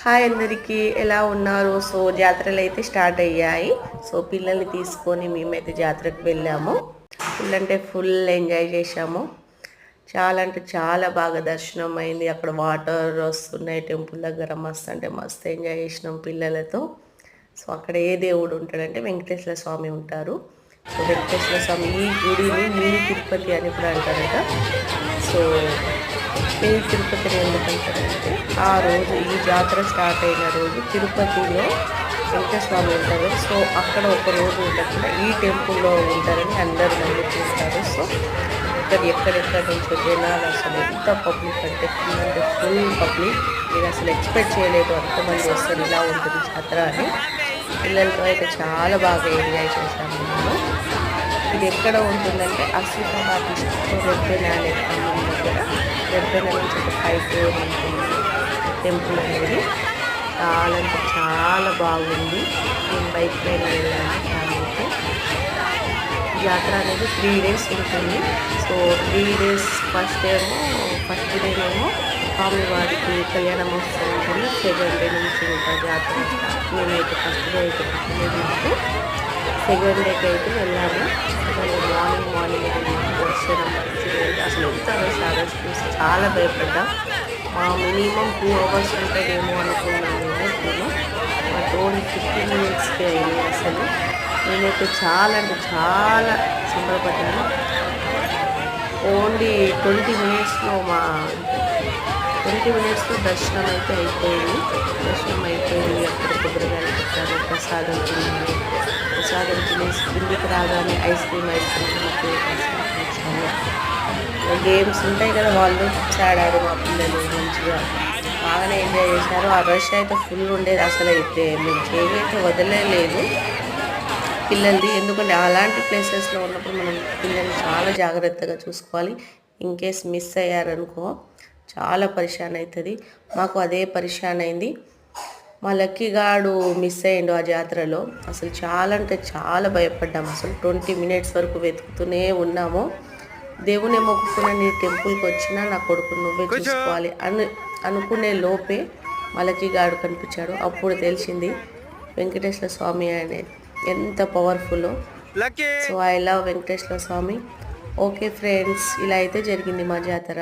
Hi అందరికీ, ఎలా ఉన్నారు? సో జాతరలు అయితే స్టార్ట్ అయ్యాయి. సో పిల్లల్ని తీసుకొని మేమైతే జాతరకు వెళ్ళాము. ఫుల్ అంటే ఫుల్ ఎంజాయ్ చేశాము. చాలా అంటే చాలా బాగా దర్శనం అయింది. అక్కడ వాటర్ వస్తున్నాయి టెంపుల్ దగ్గర. మస్తు అంటే మస్తు ఎంజాయ్ చేసినాం పిల్లలతో. సో అక్కడ ఏ దేవుడు ఉంటాడంటే వెంకటేశ్వర స్వామి ఉంటారు. సో వెంకటేశ్వర స్వామి ఈ గుడిని మినీ తిరుపతి అని కూడా అంటారట. సో మినీ తిరుపతిని ఎందుకంటారంటే ఆ రోజు ఈ జాతర స్టార్ట్ అయిన రోజు తిరుపతిలో వెంకటేశ్వర స్వామి ఉంటారు. సో అక్కడ ఒక రోజు ఉండకుండా ఈ టెంపుల్లో ఉంటారని అందరూ నమ్ముతుంటారు. సో ఇక్కడ ఎక్కడెక్కడ నుంచో జనాలు అసలు ఎంత పబ్లిక్ అంటే ఫుల్ పబ్లిక్. మీరు అసలు ఎక్స్పెక్ట్ చేయలేదు అంతమంది వస్తారు ఇలా ఉంటుంది జాతర అని. పిల్లలతో అయితే చాలా బాగా ఎంజాయ్ చేశాము మేము. ఇది ఎక్కడ ఉంటుందంటే ఆసిఫాబాద్ డిస్ట్రిక్ట్లో రెబ్బెన అనే గ్రామం దగ్గర. రెబ్బెన నుంచి ఒక 5 km ఉంటుంది టెంపుల్ అనేది. చాలా అంటే చాలా బాగుంది. నేను బైక్ పైన వెళ్ళాను ఫ్యామిలీతో. జాతర అనేది 3 days ఉంటుంది. సో 3 days ఫస్ట్ డేనేమో స్వామివారికి కళ్యాణ మహోత్సవం ఉంటుంది. సెకండ్ డే నుంచి ఇంకా జాతర స్టార్ట్. మేమైతే ఫస్ట్ డే అయితే పుట్టలేదు. సెకండ్ డేకి అయితే వెళ్ళాము. మార్నింగ్ దర్శనం అసలు ఎంత రష్ చూసి చాలా భయపడ్డా. మినిమం 2 hours ఉంటుందేమో అనుకున్నాను నేను. బట్ ఓన్లీ 15 minutesకే అయింది. అసలు నేనైతే చాలా అంటే చాలా సంబరపడ్డాను. ఓన్లీ 20 minutesలో 20 minutesలో దర్శనం అయితే అయిపోయింది. అక్కడ కొబ్బరికాయలు పెట్టారు, ప్రసాదం తినేసి కిందికి రాగానే ఐస్ క్రీమ్ వచ్చాము. గేమ్స్ ఉంటాయి కదా, వాళ్ళు ఆడారు మా పిల్లలు మంచిగా బాగానే ఎంజాయ్ చేశారు. ఆ రష్ అయితే ఫుల్ ఉండేది. అసలు అయితే మేము చేయైతే వదలలేదు పిల్లలది. ఎందుకంటే అలాంటి ప్లేసెస్లో ఉన్నప్పుడు మనం పిల్లల్ని చాలా జాగ్రత్తగా చూసుకోవాలి. ఇన్ కేస్ మిస్ అయ్యారనుకో చాలా పరిశాన్ అవుతుంది. మాకు అదే పరిశాన్ అయింది. మా లక్కీగాడు మిస్ అయ్యిండు ఆ జాతరలో. అసలు చాలా అంటే చాలా భయపడ్డాము. అసలు 20 minutes వరకు వెతుకుతూనే ఉన్నాము. దేవుని మొక్కుకున్న నీ టెంపుల్కి వచ్చినా నా కొడుకు నువ్వే చూసుకోవాలి అనుకునే లోపే మా లక్కీగాడు కనిపించాడు. అప్పుడు తెలిసింది వెంకటేశ్వర స్వామి అనేది ఎంత powerful. So I love Venkateswara Swamy. Okay friends, ఇలా అయితే జరిగింది మా జాతర.